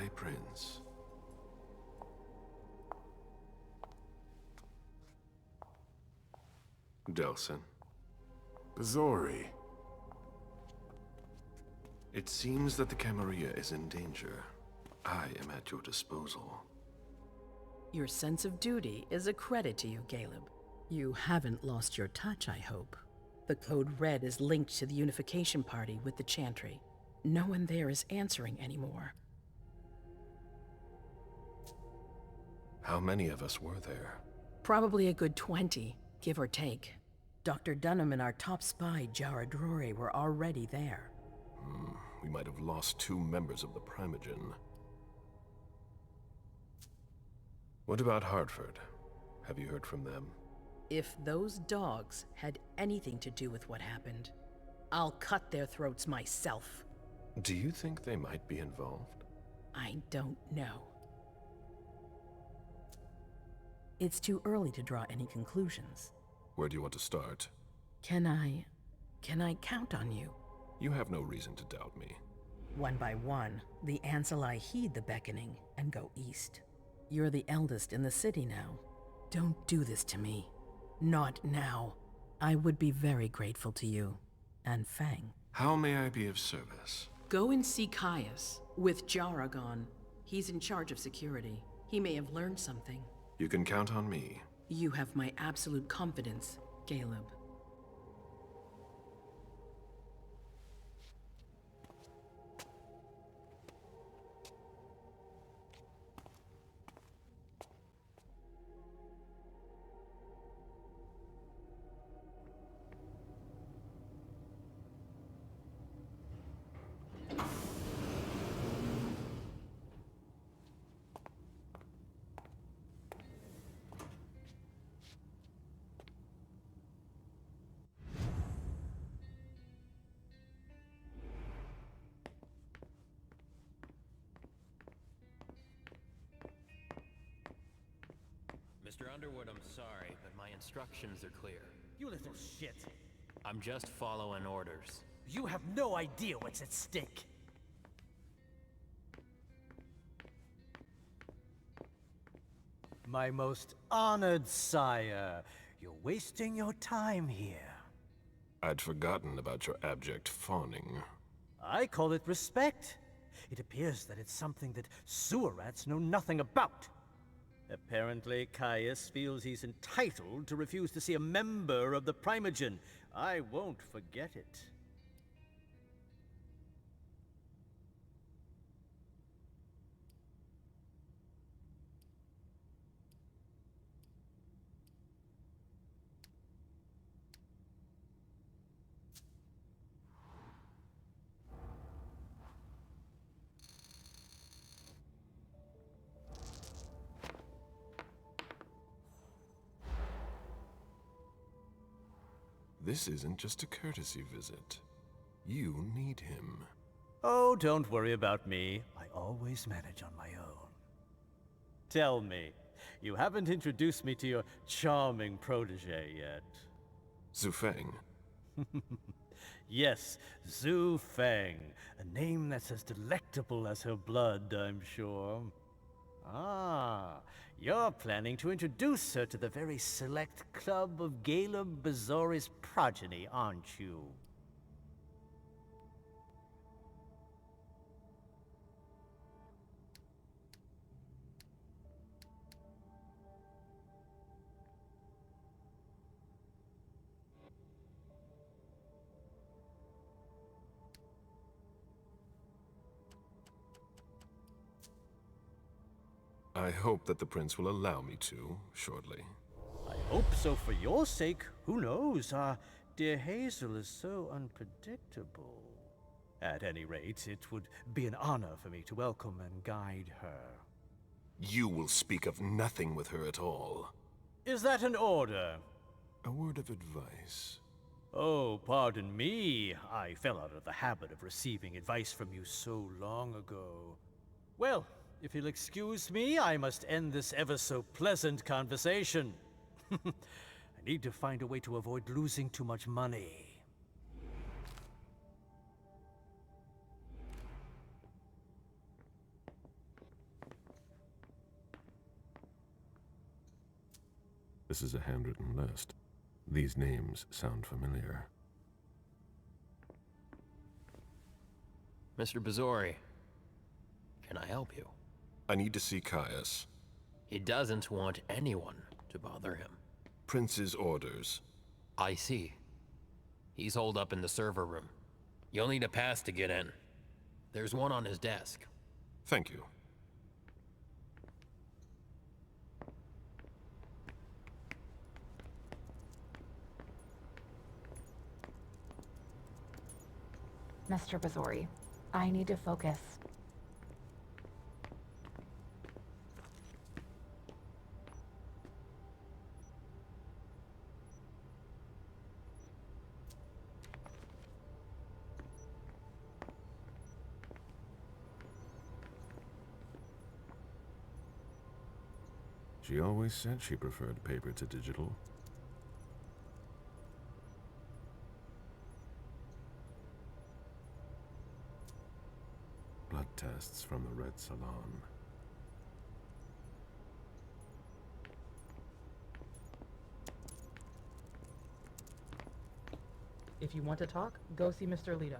prince. Delson. Bazory. It seems that the Camarilla is in danger. I am at your disposal. Your sense of duty is a credit to you, Galeb. You haven't lost your touch, I hope. The code red is linked to the unification party with the chantry. No one there is answering anymore. How many of us were there? Probably a good 20, give or take. Dr. Dunham and our top spy, Jaradrory, were already there. We might have lost 2 members of the Primogen. What about Hartford? Have you heard from them? If those dogs had anything to do with what happened, I'll cut their throats myself. Do you think they might be involved? I don't know. It's too early to draw any conclusions. Where do you want to start? Can I count on you? You have no reason to doubt me. One by one, the Anseli heed the beckoning and go east. You're the eldest in the city now. Don't do this to me. Not now. I would be very grateful to you. And Fang. How may I be of service? Go and see Caius with Jaragon. He's in charge of security. He may have learned something. You can count on me. You have my absolute confidence, Galeb. Mr. Underwood, I'm sorry, but my instructions are clear. You little shit. I'm just following orders. You have no idea what's at stake. My most honored sire, you're wasting your time here. I'd forgotten about your abject fawning. I call it respect. It appears that it's something that sewer rats know nothing about. Apparently, Caius feels he's entitled to refuse to see a member of the Primogen. I won't forget it. This isn't just a courtesy visit. You need him. Oh, don't worry about me. I always manage on my own. Tell me, you haven't introduced me to your charming protege yet. Zufeng. Yes, Zhu Feng, a name that's as delectable as her blood, I'm sure. Ah, you're planning to introduce her to the very select club of Galeb Bazory's progeny, aren't you? I hope that the prince will allow me to, shortly. I hope so for your sake. Who knows? Dear Hazel is so unpredictable. At any rate, it would be an honor for me to welcome and guide her. You will speak of nothing with her at all. Is that an order? A word of advice. Oh, pardon me. I fell out of the habit of receiving advice from you so long ago. Well, if you'll excuse me, I must end this ever-so-pleasant conversation. I need to find a way to avoid losing too much money. This is a handwritten list. These names sound familiar. Mr. Bazory, can I help you? I need to see Caius. He doesn't want anyone to bother him. Prince's orders. I see. He's holed up in the server room. You'll need a pass to get in. There's one on his desk. Thank you. Mr. Bazory, I need to focus. She always said she preferred paper to digital. Blood tests from the Red Salon. If you want to talk, go see Mr. Leto.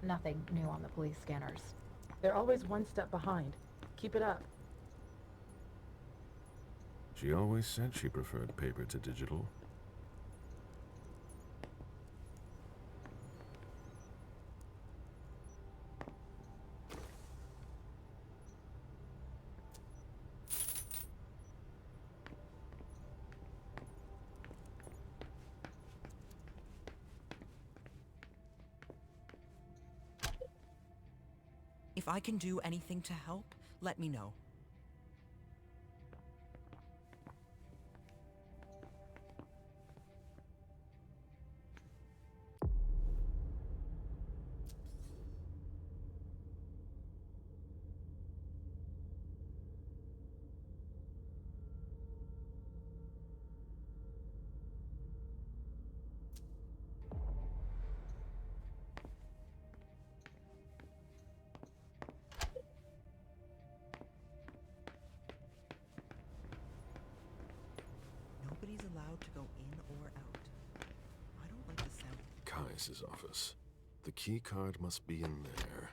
Nothing new on the police scanners. They're always one step behind. Keep it up. She always said she preferred paper to digital. If I can do anything to help, let me know. Nobody's allowed to go in or out. I don't like the sound. Caius's office. The key card must be in there.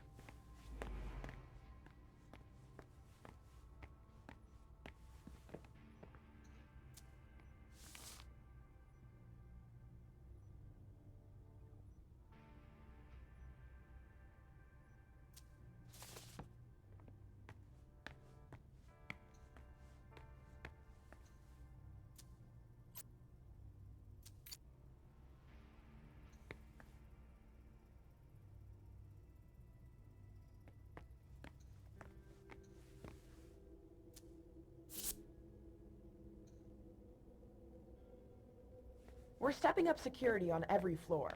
We're stepping up security on every floor.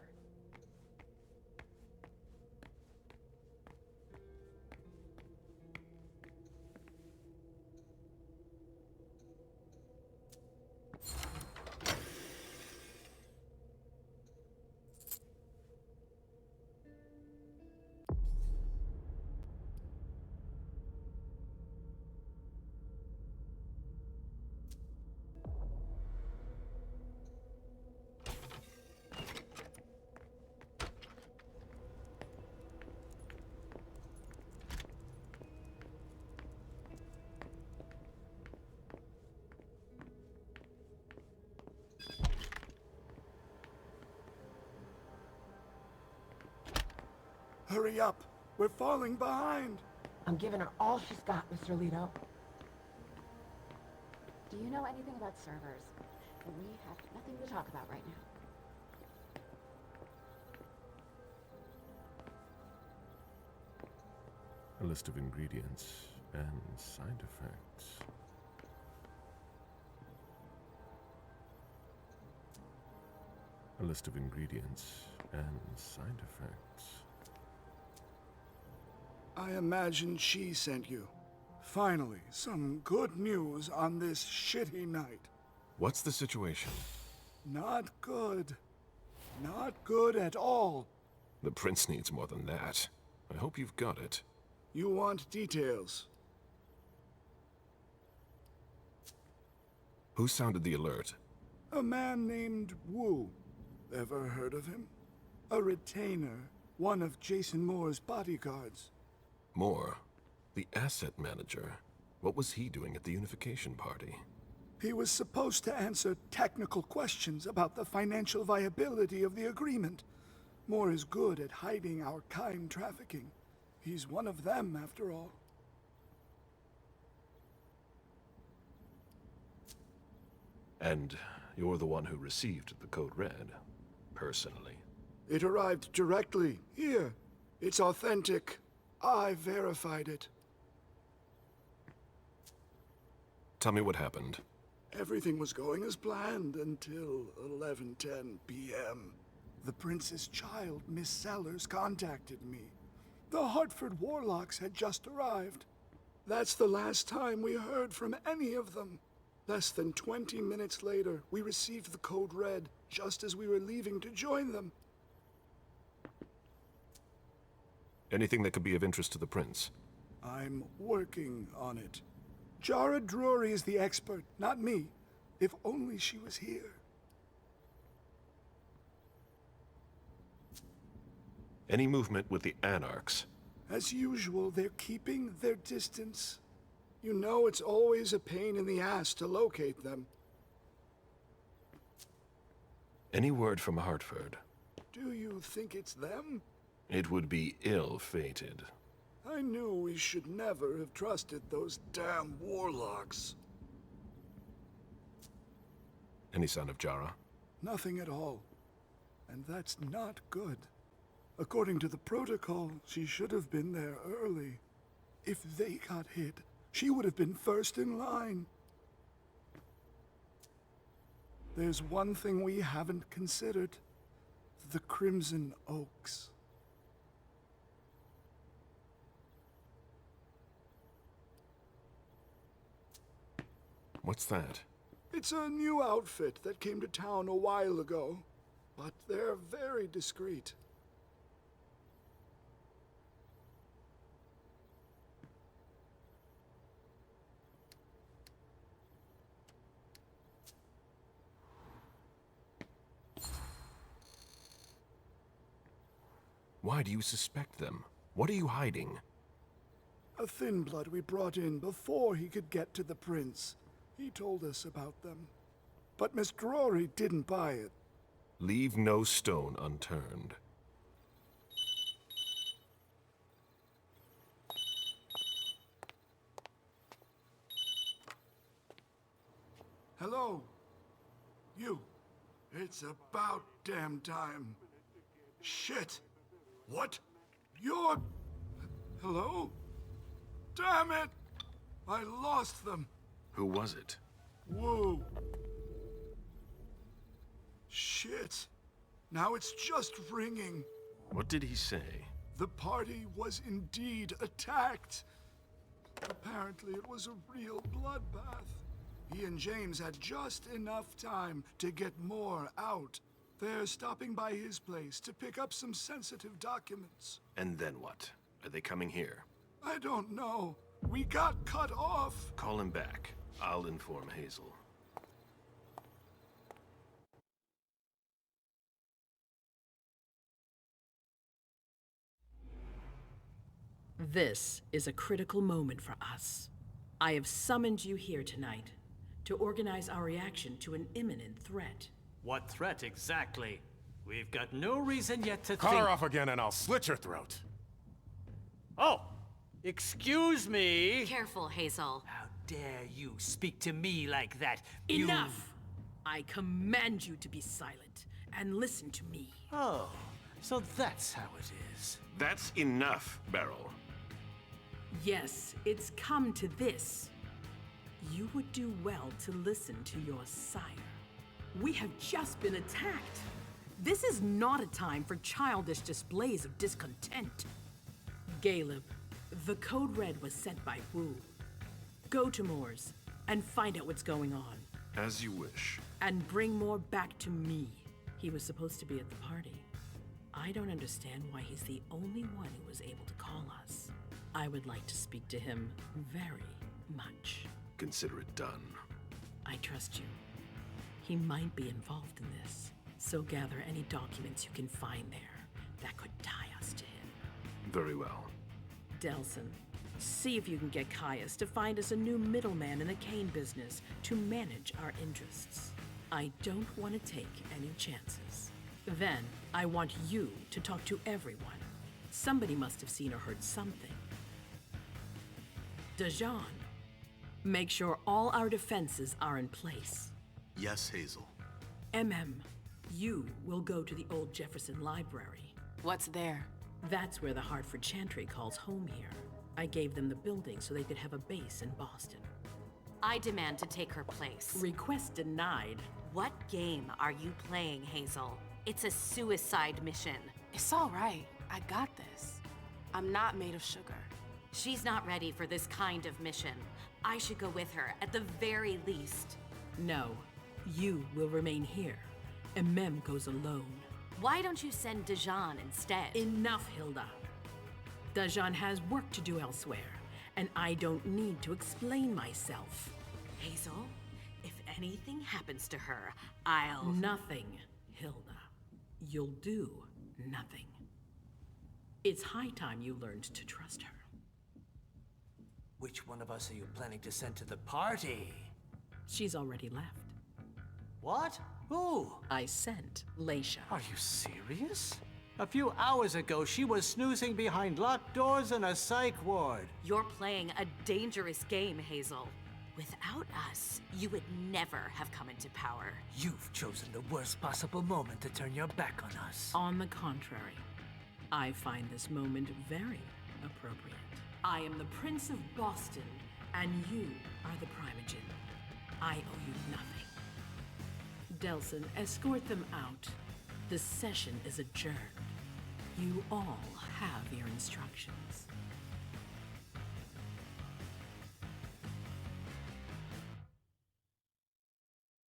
Hurry up! We're falling behind! I'm giving her all she's got, Mr. Leto. Do you know anything about servers? We have nothing to talk about right now. A list of ingredients and side effects. A list of ingredients and side effects. I imagine she sent you. Finally, some good news on this shitty night. What's the situation? Not good. Not good at all. The prince needs more than that. I hope you've got it. You want details. Who sounded the alert? A man named Wu. Ever heard of him? A retainer, one of Jason Moore's bodyguards. Moore, the asset manager. What was he doing at the unification party? He was supposed to answer technical questions about the financial viability of the agreement. Moore is good at hiding our kind trafficking. He's one of them, after all. And you're the one who received the code red, personally. It arrived directly, here. It's authentic. I verified it. Tell me what happened. Everything was going as planned until 11:10 p.m. The prince's child, Miss Sellers, contacted me. The Hartford Warlocks had just arrived. That's the last time we heard from any of them. Less than 20 minutes later, we received the code red, just as we were leaving to join them. Anything that could be of interest to the prince? I'm working on it. Jara Drury is the expert, not me. If only she was here. Any movement with the Anarchs? As usual, they're keeping their distance. You know it's always a pain in the ass to locate them. Any word from Hartford? Do you think it's them? It would be ill-fated. I knew we should never have trusted those damn warlocks. Any sign of Jara? Nothing at all. And that's not good. According to the protocol, she should have been there early. If they got hit, she would have been first in line. There's one thing we haven't considered. The Crimson Oaks. What's that? It's a new outfit that came to town a while ago, but they're very discreet. Why do you suspect them? What are you hiding? A thin blood we brought in before he could get to the prince. He told us about them. But Miss Drury didn't buy it. Leave no stone unturned. Hello? You. It's about damn time. Shit. What? You're... Hello? Damn it! I lost them. Who was it? Whoa. Shit. Now it's just ringing. What did he say? The party was indeed attacked. Apparently it was a real bloodbath. He and James had just enough time to get more out. They're stopping by his place to pick up some sensitive documents. And then what? Are they coming here? I don't know. We got cut off. Call him back. I'll inform Hazel. This is a critical moment for us. I have summoned you here tonight to organize our reaction to an imminent threat. What threat exactly? We've got no reason yet to Cut think... her off again and I'll slit your throat. Oh! Excuse me! Careful, Hazel. How dare you speak to me like that? Enough! I command you to be silent and listen to me. Oh, so that's how it is. That's enough, Beryl. Yes, it's come to this. You would do well to listen to your sire. We have just been attacked. This is not a time for childish displays of discontent. Galeb, the code red was sent by Wu. Go to Moore's and find out what's going on. As you wish. And bring Moore back to me. He was supposed to be at the party. I don't understand why he's the only one who was able to call us. I would like to speak to him very much. Consider it done. I trust you. He might be involved in this, so gather any documents you can find there that could tie us to him. Very well. Delson, see if you can get Caius to find us a new middleman in the cane business to manage our interests. I don't want to take any chances. Then, I want you to talk to everyone. Somebody must have seen or heard something. Dajan, make sure all our defenses are in place. Yes, Hazel. You will go to the old Jefferson Library. What's there? That's where the Hartford Chantry calls home here. I gave them the building so they could have a base in Boston. I demand to take her place. Request denied. What game are you playing, Hazel? It's a suicide mission. It's all right. I got this. I'm not made of sugar. She's not ready for this kind of mission. I should go with her, at the very least. No, you will remain here. Mem goes alone. Why don't you send Dajan instead? Enough, Hilda. Dajan has work to do elsewhere, and I don't need to explain myself. Hazel, if anything happens to her, I'll... Nothing, Hilda. You'll do nothing. It's high time you learned to trust her. Which one of us are you planning to send to the party? She's already left. What? Who? I sent Leisha. Are you serious? A few hours ago, she was snoozing behind locked doors in a psych ward. You're playing a dangerous game, Hazel. Without us, you would never have come into power. You've chosen the worst possible moment to turn your back on us. On the contrary, I find this moment very appropriate. I am the Prince of Boston, and you are the Primogen. I owe you nothing. Delson, escort them out. The session is adjourned. You all have your instructions.